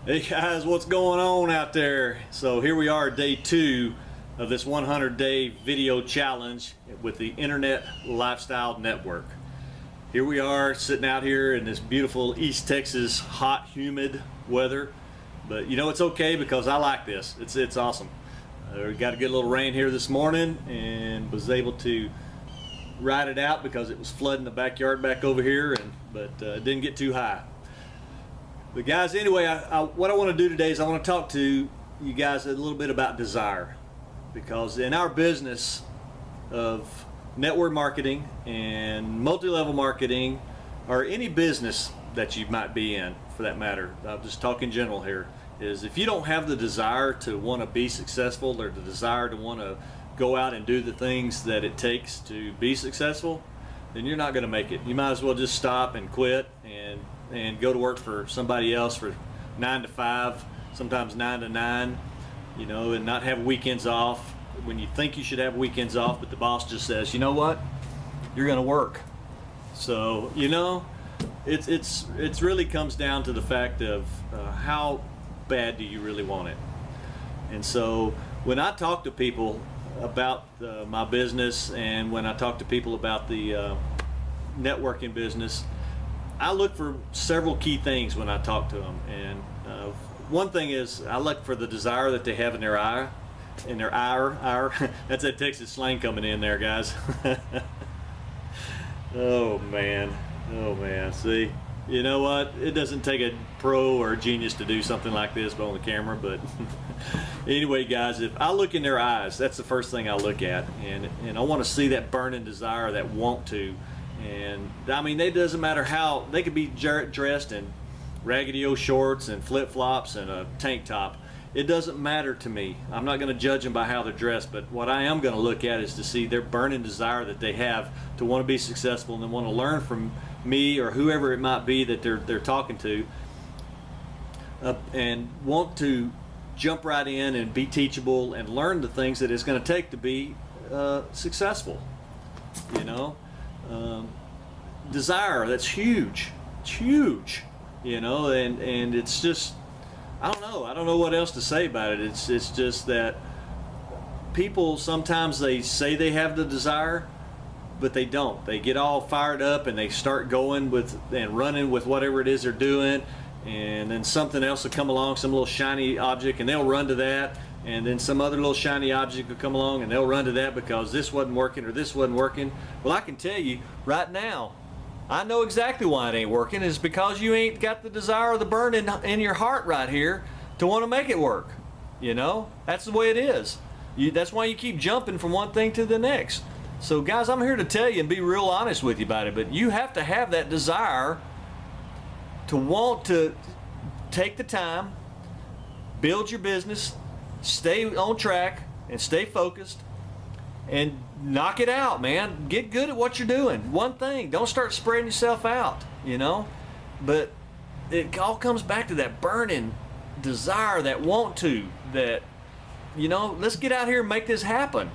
Hey guys, what's going on out there? So here we are, day 2 of this 100-day video challenge with the Internet Lifestyle Network. Here we are sitting out here in this beautiful East Texas hot, humid weather. But you know, it's okay because I like this. It's awesome. We got a good little rain here this morning and was able to ride it out because it was flooding the backyard back over here, but it didn't get too high. But guys, anyway, what I want to do today is I want to talk to you guys a little bit about desire, because in our business of network marketing and multi-level marketing, or any business that you might be in for that matter, I'll just talk in general here, is if you don't have the desire to want to be successful, or the desire to want to go out and do the things that it takes to be successful, then you're not going to make it. You might as well just stop and quit and go to work for somebody else for 9 to 5, sometimes 9 to 9, you know, and not have weekends off when you think you should have weekends off, but the boss just says, you know what, you're going to work. So, you know, it's really comes down to the fact of how bad do you really want it. And so when I talk to people about my business, and when I talk to people about the networking business, I look for several key things when I talk to them. And one thing is, I look for the desire that they have in their eye, that's that Texas slang coming in there, guys. Oh man, see, you know what, it doesn't take a pro or a genius to do something like this on the camera, but anyway guys, if I look in their eyes, that's the first thing I look at, and I want to see that burning desire, that want to. And I mean, it doesn't matter how they could be dressed in raggedy old shorts and flip-flops and a tank top. It doesn't matter to me. I'm not going to judge them by how they're dressed, but what I am going to look at is to see their burning desire that they have to want to be successful and want to learn from me or whoever it might be that they're talking to, and want to jump right in and be teachable and learn the things that it's going to take to be successful. You know, desire, that's huge. It's huge. You know, and it's just, I don't know what else to say about it. It's just that people sometimes, they say they have the desire, but they don't. They get all fired up and they start going with and running with whatever it is they're doing, and then something else will come along, some little shiny object, and they'll run to that, and then some other little shiny object will come along and they'll run to that because this wasn't working or this wasn't working. Well, I can tell you right now, I know exactly why it ain't working. It's because you ain't got the desire or the burn in your heart right here to want to make it work. You know, that's the way it is. That's why you keep jumping from one thing to the next. So guys, I'm here to tell you and be real honest with you about it, but you have to have that desire to want to take the time, build your business, stay on track and stay focused, and knock it out, man. Get good at what you're doing. One thing, don't start spreading yourself out, you know. But it all comes back to that burning desire, that want to, that, you know, let's get out here and make this happen.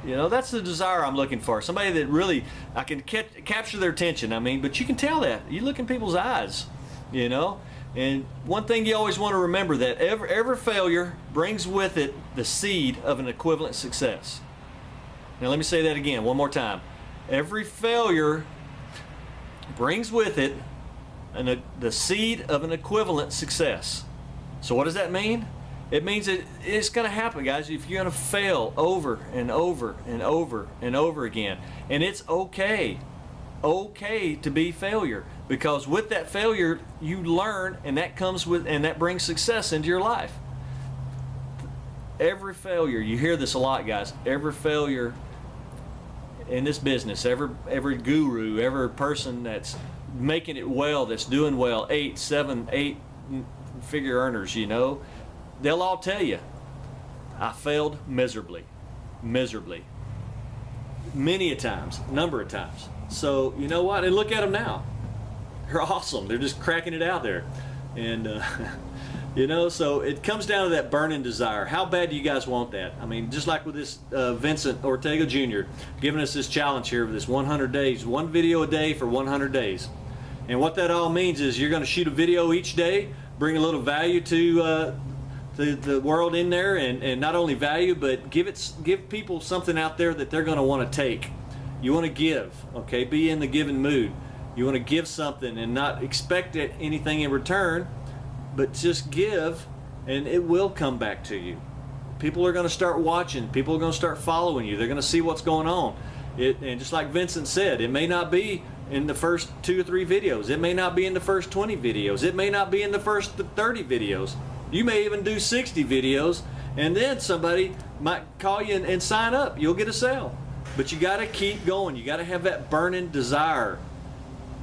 You know, that's the desire I'm looking for. Somebody that really, I can capture their attention. I mean, but you can tell that. You look in people's eyes, you know. And one thing you always want to remember, that every failure brings with it the seed of an equivalent success. Now let me say that again one more time. Every failure brings with it the seed of an equivalent success. So what does that mean? It means that it's going to happen, guys. If you're going to fail over and over and over and over again, and it's okay to be failure, because with that failure you learn, and that comes with, and that brings success into your life. Every failure, you hear this a lot, guys, every failure in this business, every guru, every person that's making it well, that's doing well, 8, 7, 8 figure earners, you know, they'll all tell you, I failed miserably, many a times, number of times. So you know what, and look at them now. They're awesome. They're just cracking it out there. And you know, so it comes down to that burning desire. How bad do you guys want that? I mean, just like with this Vincent Ortega Jr. giving us this challenge here of this 100 days, one video a day for 100 days. And what that all means is you're going to shoot a video each day, bring a little value to the world in there, and not only value, but give people something out there that they're going to want to take. You want to give, okay? Be in the giving mood. You want to give something and not expect anything in return, but just give, and it will come back to you. People are going to start watching. People are going to start following you. They're going to see what's going on. And just like Vincent said, it may not be in the first 2 or 3 videos. It may not be in the first 20 videos. It may not be in the first 30 videos. You may even do 60 videos, and then somebody might call you and sign up. You'll get a sale. But you got to keep going. You got to have that burning desire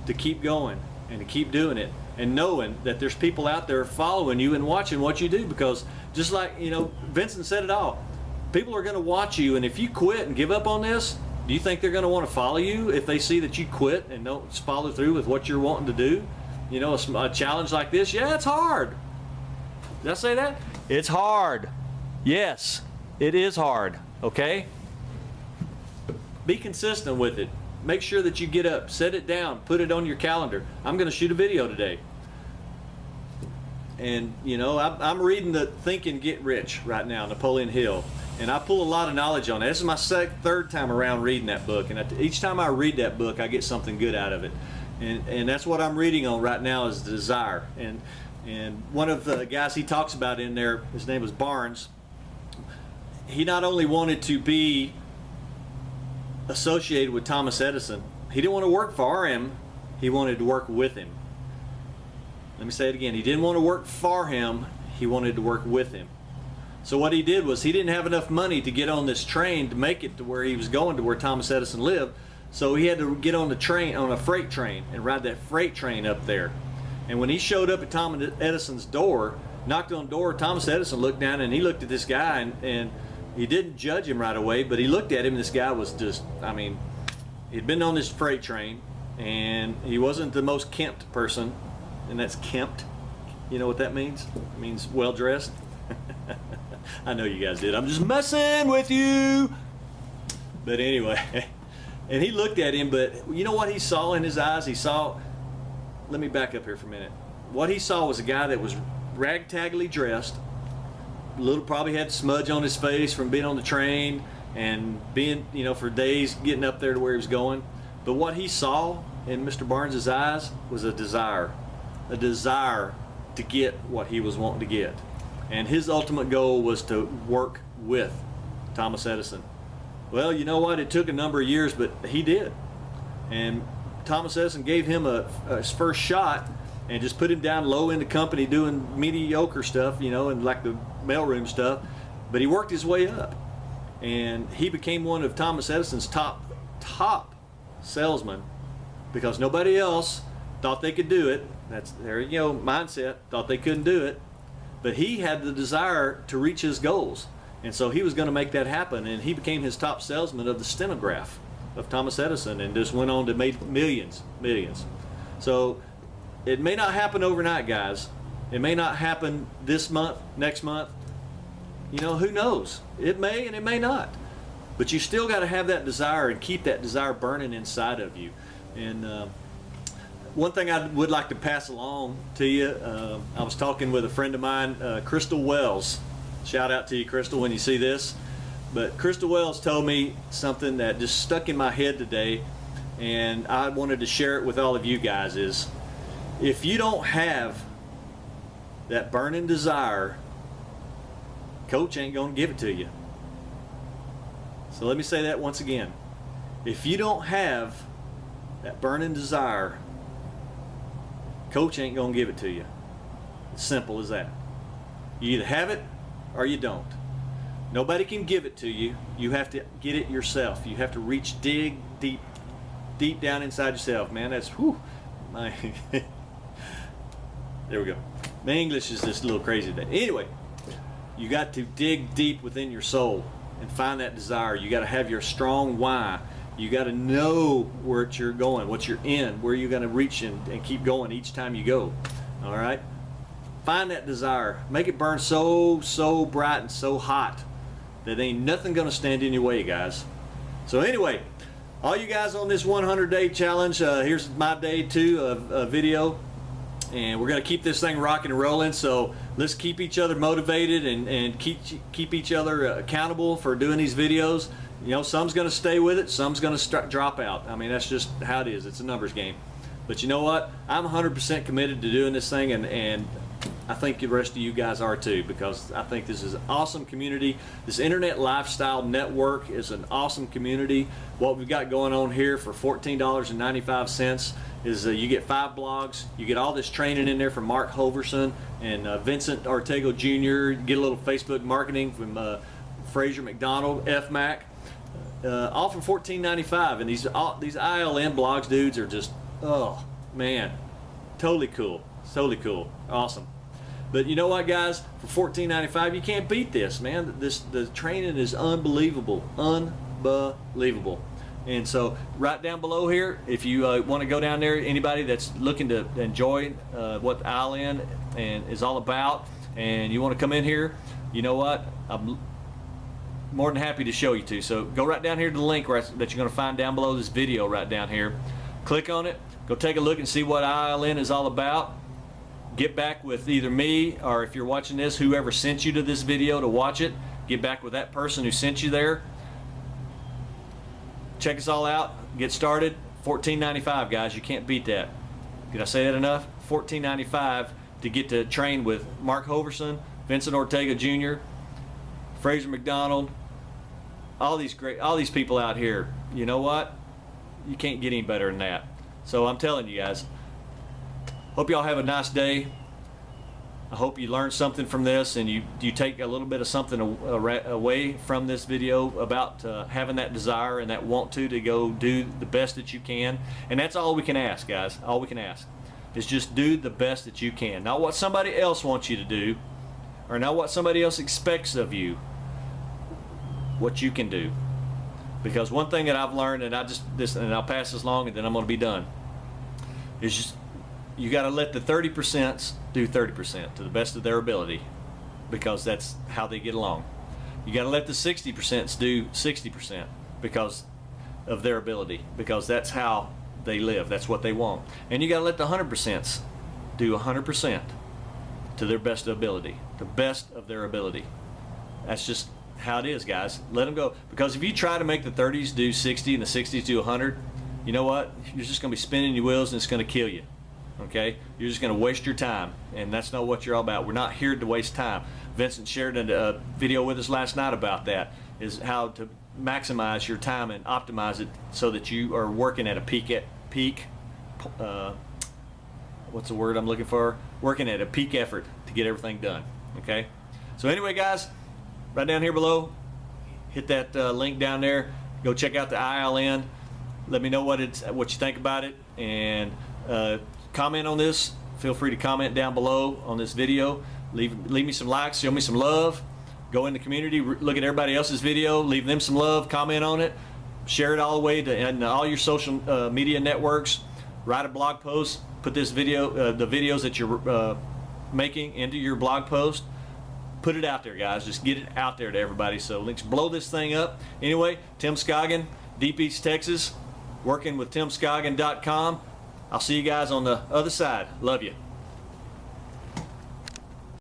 to keep going and to keep doing it, and knowing that there's people out there following you and watching what you do, because just like, you know, Vincent said it all, people are going to watch you, and if you quit and give up on this, do you think they're going to want to follow you if they see that you quit and don't follow through with what you're wanting to do? You know, a challenge like this, yeah, it's hard. Did I say that? It's hard. Yes, it is hard, okay? Be consistent with it. Make sure that you get up, set it down, put it on your calendar. I'm going to shoot a video today. And, you know, I'm reading the Think and Get Rich right now, Napoleon Hill. And I pull a lot of knowledge on that. This is my third time around reading that book. And each time I read that book, I get something good out of it. And that's what I'm reading on right now, is desire. And one of the guys he talks about in there, his name was Barnes. He not only wanted to be associated with Thomas Edison, he didn't want to work for him, he wanted to work with him. Let me say it again. He didn't want to work for him, he wanted to work with him. So what he did was, he didn't have enough money to get on this train to make it to where he was going, to where Thomas Edison lived. So he had to get on the train, on a freight train, and ride that freight train up there. And when he showed up at Thomas Edison's door, knocked on the door, Thomas Edison looked down and he looked at this guy, and he didn't judge him right away, but he looked at him, and this guy was just, I mean, he'd been on this freight train, and he wasn't the most kempt person, and that's kempt. You know what that means? It means well-dressed. I know you guys did. I'm just messing with you. But anyway, and he looked at him, but you know what he saw in his eyes? He saw, let me back up here for a minute. What he saw was a guy that was ragtagly dressed, probably had smudge on his face from being on the train and being, you know, for days getting up there to where he was going. But what he saw in Mr. Barnes's eyes was a desire to get what he was wanting to get. And his ultimate goal was to work with Thomas Edison. Well, you know what? It took a number of years, but he did. And Thomas Edison gave him his first shot and just put him down low in the company doing mediocre stuff, you know, and like the mailroom stuff. But he worked his way up. And he became one of Thomas Edison's top salesmen, because nobody else thought they could do it. That's their, you know, mindset, thought they couldn't do it. But he had the desire to reach his goals. And so he was going to make that happen. And he became his top salesman of the stenograph of Thomas Edison, and just went on to make millions. So it may not happen overnight, guys. It may not happen this month, next month. You know, who knows? It may and it may not. But you still got to have that desire and keep that desire burning inside of you. And one thing I would like to pass along to you, I was talking with a friend of mine, Crystal Wells. Shout out to you, Crystal, when you see this. But Crystal Wells told me something that just stuck in my head today, and I wanted to share it with all of you guys. Is if you don't have that burning desire, Coach ain't going to give it to you. So let me say that once again. If you don't have that burning desire, Coach ain't going to give it to you. It's simple as that. You either have it or you don't. Nobody can give it to you. You have to get it yourself. You have to dig deep down inside yourself, man. That's, whew, my there we go. My English is just a little crazy today. Anyway, you got to dig deep within your soul and find that desire. You got to have your strong why. You got to know where you're going, what you're in, where you're going to reach and keep going each time you go. All right? Find that desire. Make it burn so bright and so hot that ain't nothing going to stand in your way, guys. So anyway, all you guys on this 100-day challenge, here's my day 2 of video. And we're going to keep this thing rocking and rolling, so let's keep each other motivated and keep each other accountable for doing these videos. You know, some's going to stay with it, some's going to drop out. I mean, that's just how it is. It's a numbers game. But you know what? I'm 100% committed to doing this thing, and I think the rest of you guys are too, because I think this is an awesome community. This Internet Lifestyle Network is an awesome community. What we've got going on here for $14.95 is you get 5 blogs, you get all this training in there from Mark Hoverson and Vincent Ortega Jr., you get a little Facebook marketing from Fraser McDonald, FMAC, all for $14.95. And these ILN blogs, dudes, are just, oh man, totally cool, awesome. But you know what, guys, for $14.95 you can't beat this, man. The training is unbelievable. And so right down below here, if you want to go down there, anybody that's looking to enjoy what ILN is all about, and you want to come in here, you know what, I'm more than happy to show you to. So go right down here to the link that you're going to find down below this video right down here. Click on it, go take a look and see what ILN is all about. Get back with either me, or if you're watching this, whoever sent you to this video to watch it, get back with that person who sent you there. Check us all out, get started. $14.95, guys, you can't beat that. Did I say that enough? $14.95 to get to train with Mark Hoverson, Vincent Ortega Jr., Fraser McDonald, all these people out here. You know what? You can't get any better than that. So I'm telling you guys, hope y'all have a nice day. I hope you learned something from this, and you take a little bit of something away from this video about having that desire and that want to go do the best that you can. And that's all we can ask, guys. All we can ask is just do the best that you can. Not what somebody else wants you to do, or not what somebody else expects of you. What you can do. Because one thing that I've learned, and I'll pass this along and then I'm going to be done, is just you got to let the 30% do 30% to the best of their ability, because that's how they get along. You got to let the 60% do 60% because of their ability, because that's how they live, that's what they want. And you got to let the 100% do 100% to their best ability, the best of their ability. That's just how it is, guys. Let them go, because if you try to make the 30s do 60 and the 60s do 100, you know what? You're just going to be spinning your wheels, and it's going to kill you. Okay, you're just going to waste your time, and that's not what you're all about. We're not here to waste time. Vincent shared a video with us last night about that, is how to maximize your time and optimize it so that you are working at a peak what's the word I'm looking for? Working at a peak effort to get everything done. Okay, so anyway, guys, right down here below, hit that link down there. Go check out the ILN. Let me know what you think about it, and comment on this. Feel free to comment down below on this video. Leave me some likes, show me some love. Go in the community, look at everybody else's video, leave them some love, comment on it, share it all the way to all your social media networks. Write a blog post, put this video, the videos that you're making, into your blog post. Put it out there, guys. Just get it out there to everybody. So let's blow this thing up. Anyway, Tim Scoggin, Deep East Texas, working with TimScoggin.com. I'll see you guys on the other side. Love you.